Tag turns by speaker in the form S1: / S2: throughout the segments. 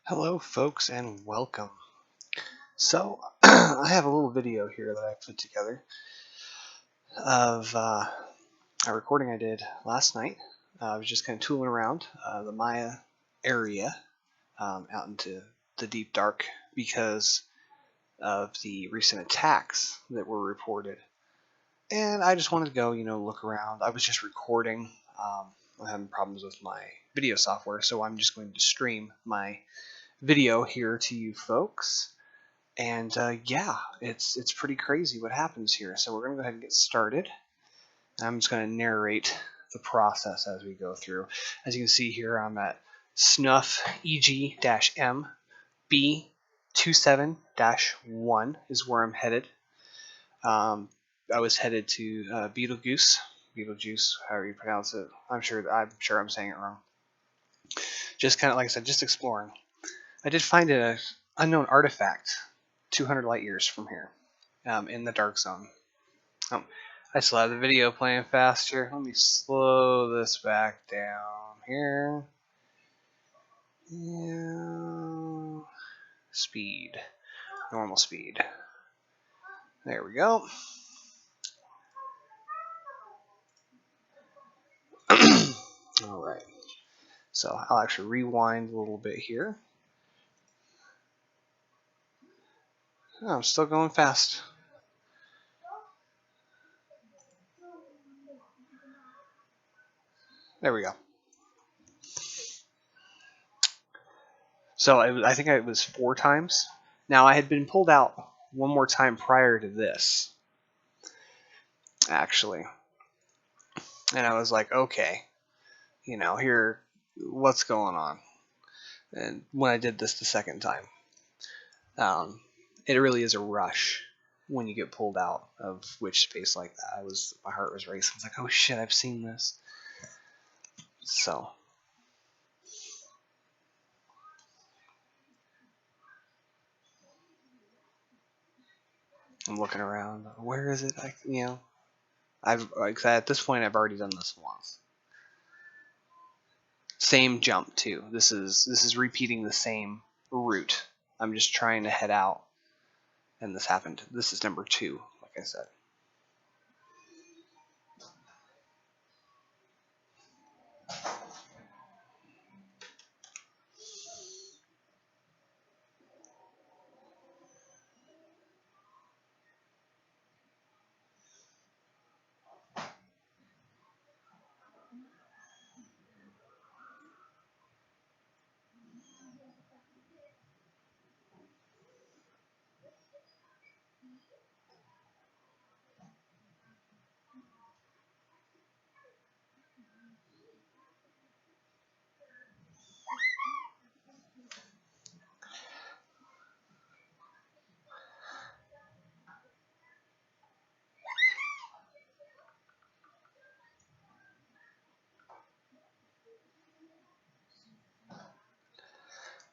S1: Hello folks and welcome. So I have a little video here that I put together of a recording I did last night. I was just kind of tooling around the Maia area out into the deep dark because of the recent attacks that were reported. And I just wanted to go, look around. I was just recording. I'm having problems with my video software, so I'm just going to stream my video here to you folks. And yeah, it's pretty crazy what happens here. So we're going to go ahead and get started. I'm just going to narrate the process as we go through. As you can see here, I'm at Synuefe EG-M B27-1 is where I'm headed. I was headed to Beetlejuice, however you pronounce it. I'm sure I'm saying it wrong. Just kind of like I said, just exploring. I did find an unknown artifact 200 light years from here, in the dark zone. I still have the video playing faster. Let me slow this back down here. Yeah. Speed. Normal speed. There we go. Alright. So I'll actually rewind a little bit here. Oh, I'm still going fast. There we go. So I think it was 4 times. Now I had been pulled out one more time prior to this, actually. And I was like, okay, here, what's going on? And when I did this the second time, it really is a rush when you get pulled out of witch space like that. My heart was racing. I was like, oh shit, I've seen this. So I'm looking around. Where is it? At this point I've already done this once. Same jump too. This is repeating the same route. I'm just trying to head out, and this happened. This is number 2, like I said.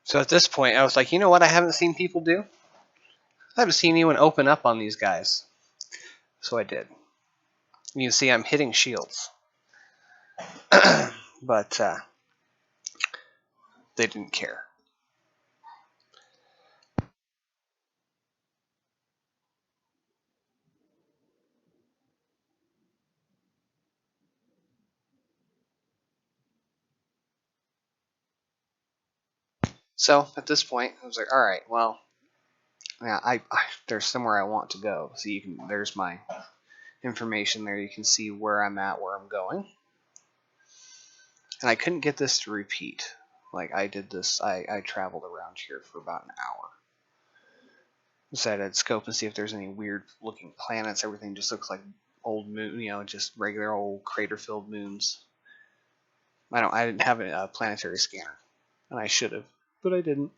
S1: So at this point, I was like, you know what I haven't seen people do? I haven't seen anyone open up on these guys. So I did. You can see I'm hitting shields. But they didn't care. So at this point, I was like, all right, well, yeah, there's somewhere I want to go. So there's my information there. You can see where I'm at, where I'm going. And I couldn't get this to repeat. Like I did this, I traveled around here for about an hour. Decided I'd scope and see if there's any weird looking planets. Everything just looks like old moon, just regular old crater-filled moons. I didn't have a planetary scanner, and I should have, but I didn't.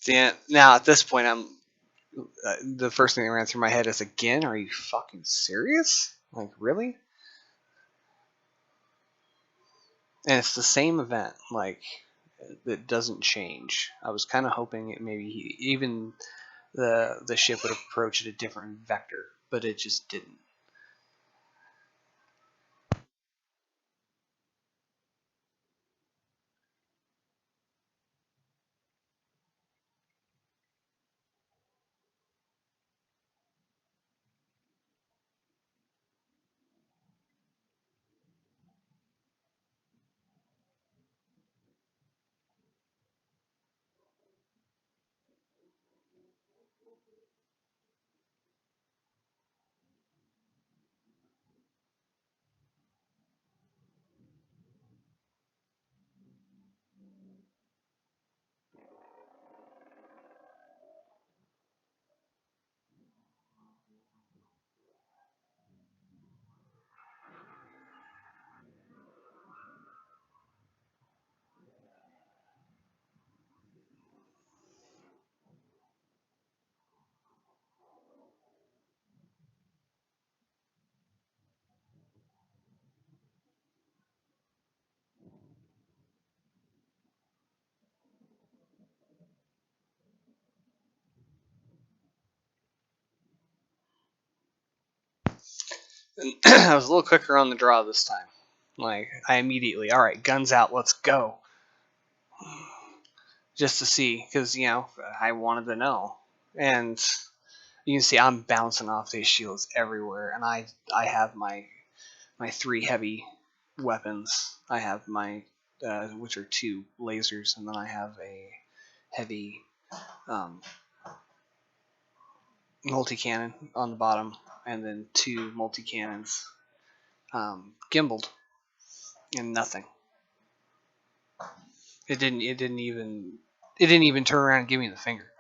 S1: Yeah. Now at this point, I'm the first thing that ran through my head is, again, are you fucking serious? Like, really? And it's the same event. Like, it doesn't change. I was kind of hoping it maybe even the ship would approach at a different vector, but it just didn't. I was a little quicker on the draw this time. Like, I immediately, all right, guns out, let's go. Just to see, because, I wanted to know. And you can see I'm bouncing off these shields everywhere, and I have my 3 heavy weapons. I have my, which are 2 lasers, and then I have a heavy multi-cannon on the bottom, and then 2 multi-cannons gimbaled, and nothing. It didn't even turn around and give me the finger.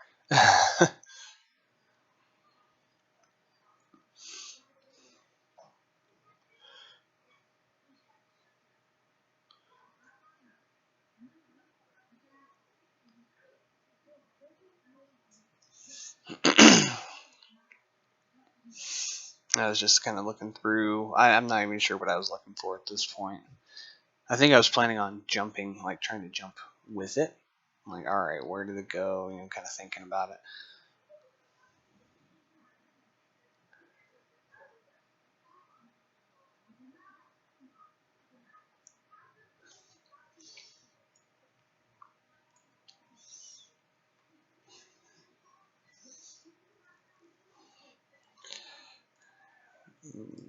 S1: I was just kind of looking through. I'm not even sure what I was looking for at this point. I think I was planning on jumping, like trying to jump with it. I'm like, all right, where did it go? Kind of thinking about it.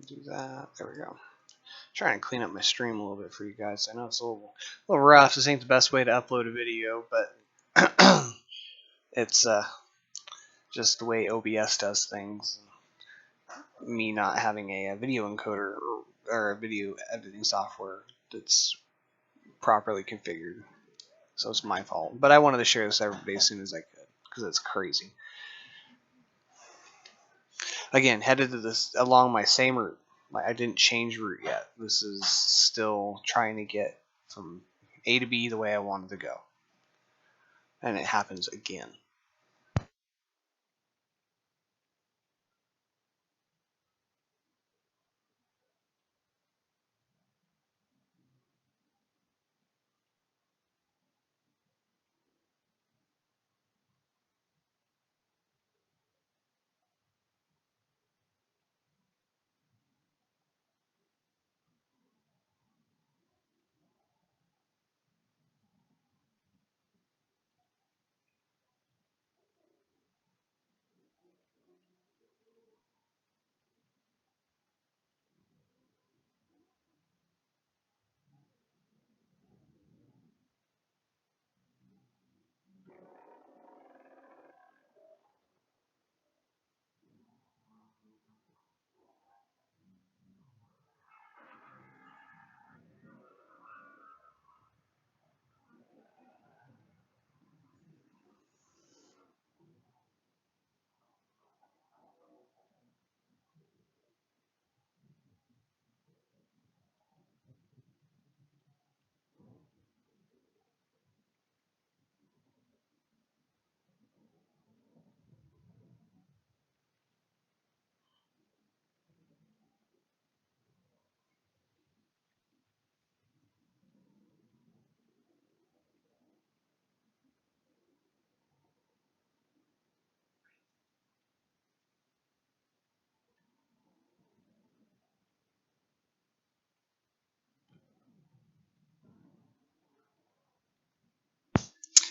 S1: Do that. There we go. Trying to clean up my stream a little bit for you guys. I know it's a little rough. This ain't the best way to upload a video, but it's just the way OBS does things. Me not having a video encoder or a video editing software that's properly configured, so it's my fault. But I wanted to share this with everybody as soon as I could, because it's crazy. Again, headed to this along my same route. I didn't change route yet. This is still trying to get from A to B the way I wanted to go, and it happens again.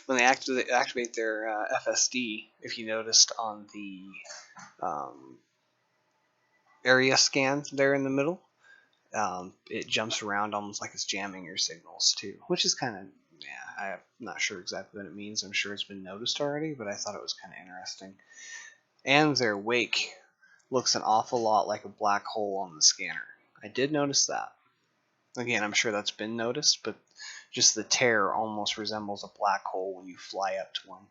S1: when they activate their FSD, if you noticed on the area scan there in the middle, it jumps around almost like it's jamming your signals too, which is kind of, yeah, I'm not sure exactly what it means. I'm sure it's been noticed already, but I thought it was kind of interesting. And their wake looks an awful lot like a black hole on the scanner. I did notice that. Again, I'm sure that's been noticed, but just the tear almost resembles a black hole when you fly up to one.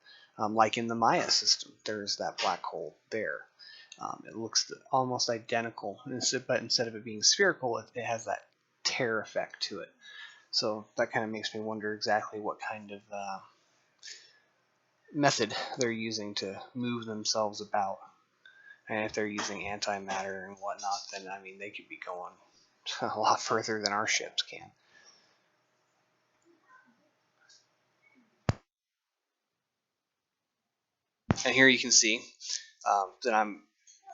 S1: Like in the Maia system, there's that black hole there. It looks almost identical, but instead of it being spherical, it has that tear effect to it. So that kind of makes me wonder exactly what kind of method they're using to move themselves about. And if they're using antimatter and whatnot, then I mean they could be going a lot further than our ships can. And here you can see that I'm.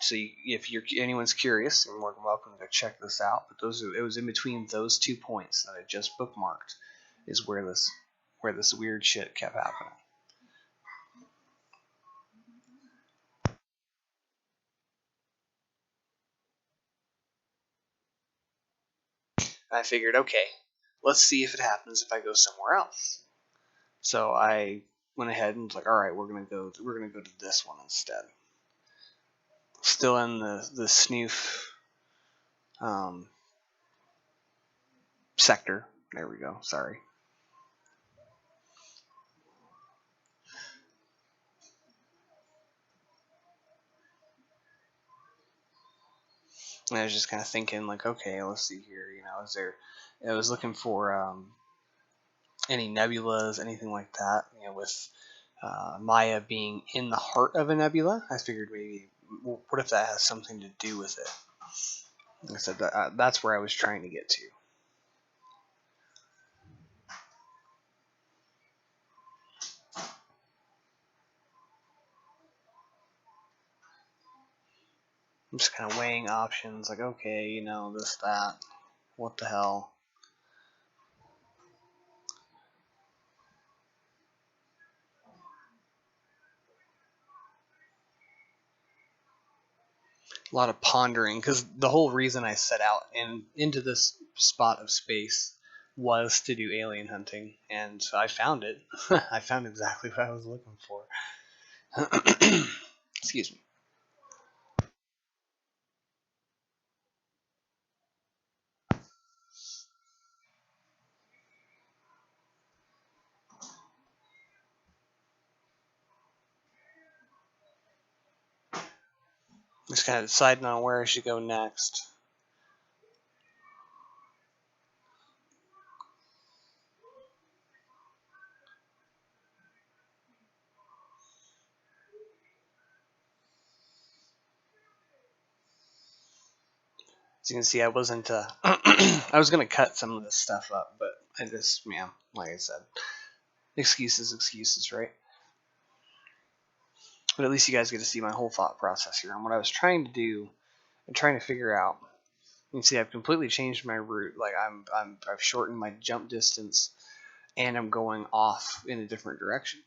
S1: So if anyone's curious, you're more than welcome to check this out. But it was in between those 2 points that I just bookmarked, is where this weird shit kept happening. I figured, okay, let's see if it happens if I go somewhere else. So I went ahead and was like, all right, we're gonna go to this one instead. Still in the Synuefe sector. There we go. Sorry. And I was just kind of thinking, like, okay, let's see here. Is there? I was looking for any nebulas, anything like that. With Maia being in the heart of a nebula, I figured maybe, what if that has something to do with it? Like I said, that's where I was trying to get to. I'm just kind of weighing options, like, okay, this, that, what the hell. A lot of pondering, because the whole reason I set out into this spot of space was to do alien hunting, and I found it. I found exactly what I was looking for. Excuse me. Just kind of deciding on where I should go next. As you can see, I wasn't. I was gonna cut some of this stuff up, but I just, like I said, excuses, right? But at least you guys get to see my whole thought process here on what I was trying to do and trying to figure out. You can see I've completely changed my route. Like I've shortened my jump distance, and I'm going off in a different direction.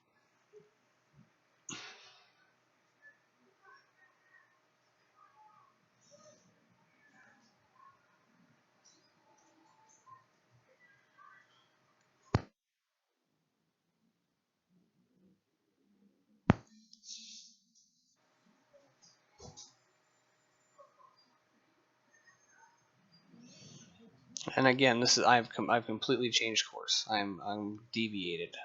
S1: And again, this is I've completely changed course. I'm deviated.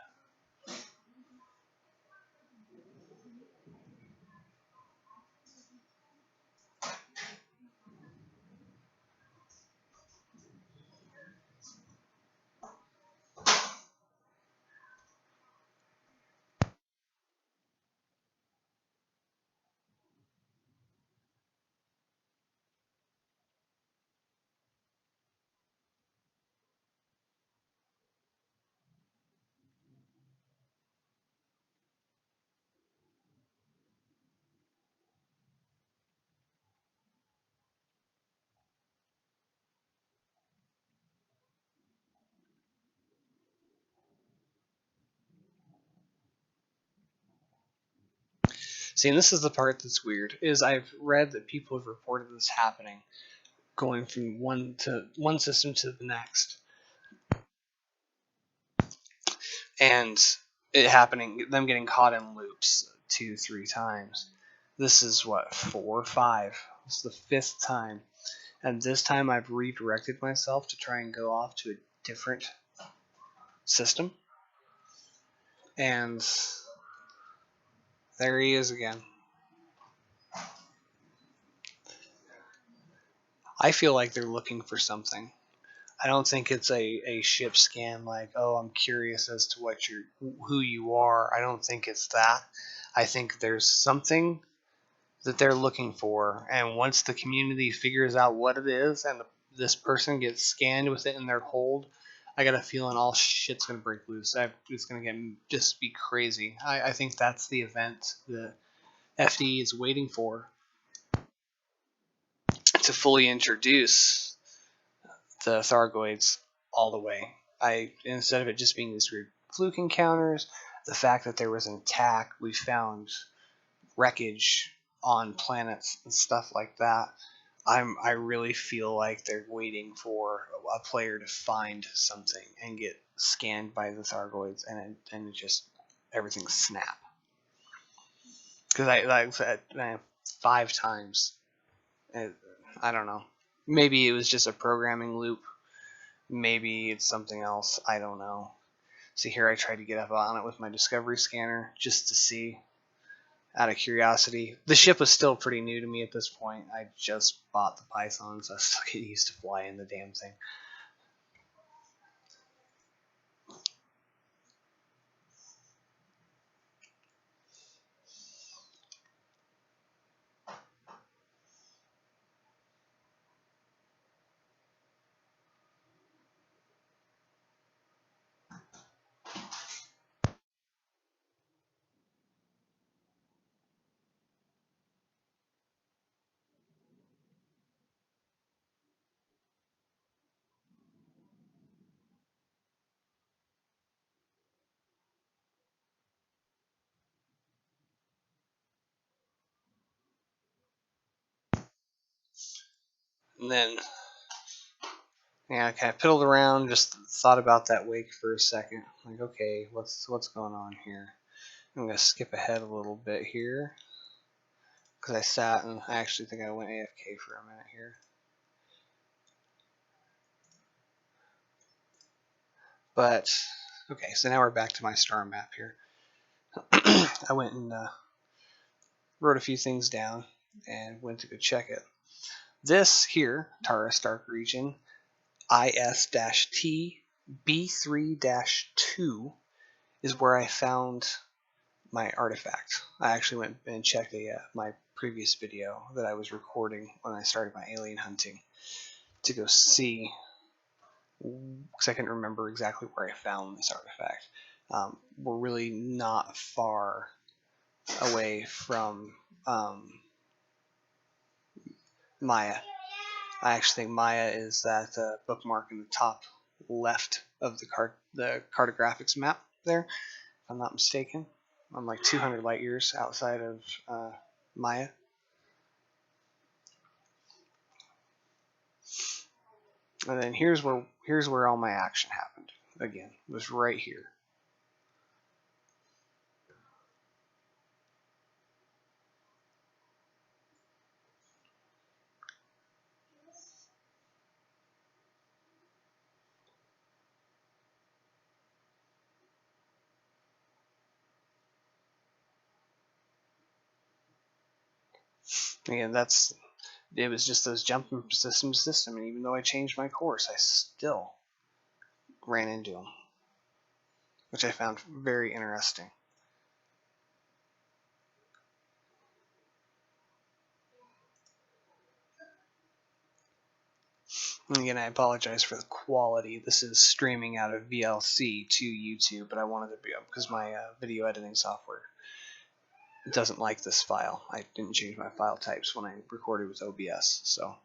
S1: See, and this is the part that's weird, is I've read that people have reported this happening, going from one system to the next. And it happening, them getting caught in loops 2-3 times. This is what, 4 or 5. This is the 5th time. And this time I've redirected myself to try and go off to a different system. And there he is again. I feel like they're looking for something. I don't think it's a ship scan like, oh, I'm curious as to who you are. I don't think it's that. I think there's something that they're looking for, and once the community figures out what it is and this person gets scanned with it in their hold, I got a feeling all shit's gonna break loose. It's gonna just be crazy. I think that's the event the FD is waiting for, to fully introduce the Thargoids all the way. Instead of it just being these weird fluke encounters, the fact that there was an attack, we found wreckage on planets and stuff like that. I really feel like they're waiting for a player to find something and get scanned by the Thargoids, and it just everything snap. Because I said 5 times. I don't know. Maybe it was just a programming loop. Maybe it's something else. I don't know. See, here I tried to get up on it with my Discovery scanner just to see, out of curiosity. The ship was still pretty new to me at this point. I just bought the Python, so I still get used to flying the damn thing. And then, yeah, I kind of piddled around, just thought about that wake for a second. Like, okay, what's going on here? I'm going to skip ahead a little bit here, because I sat and I actually think I went AFK for a minute here. But, okay, so now we're back to my star map here. I went and wrote a few things down and went to go check it. This here, Taurus Dark Region, IS-T B3-2, is where I found my artifact. I actually went and checked my previous video that I was recording when I started my alien hunting to go see, because I couldn't remember exactly where I found this artifact. We're really not far away from Maia. I actually think Maia is that bookmark in the top left of the cartographics map there, if I'm not mistaken. I'm like 200 light years outside of Maia. And then here's where all my action happened. Again, it was right here. Again, it was just those jumping system, and even though I changed my course, I still ran into them, which I found very interesting. And again, I apologize for the quality. This is streaming out of VLC to YouTube, but I wanted to be up because my video editing software doesn't like this file. I didn't change my file types when I recorded with OBS, so.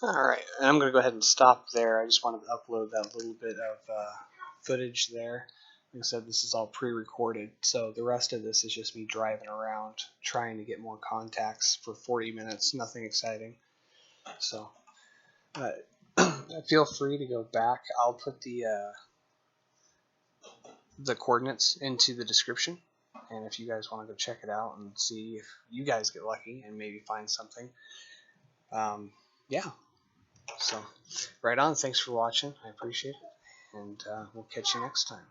S1: Alright, and I'm going to go ahead and stop there. I just wanted to upload that little bit of footage there. Like I said, this is all pre-recorded, so the rest of this is just me driving around trying to get more contacts for 40 minutes, nothing exciting. So, feel free to go back. I'll put the coordinates into the description, and if you guys want to go check it out and see if you guys get lucky and maybe find something, yeah. So, right on. Thanks for watching. I appreciate it, and we'll catch you next time.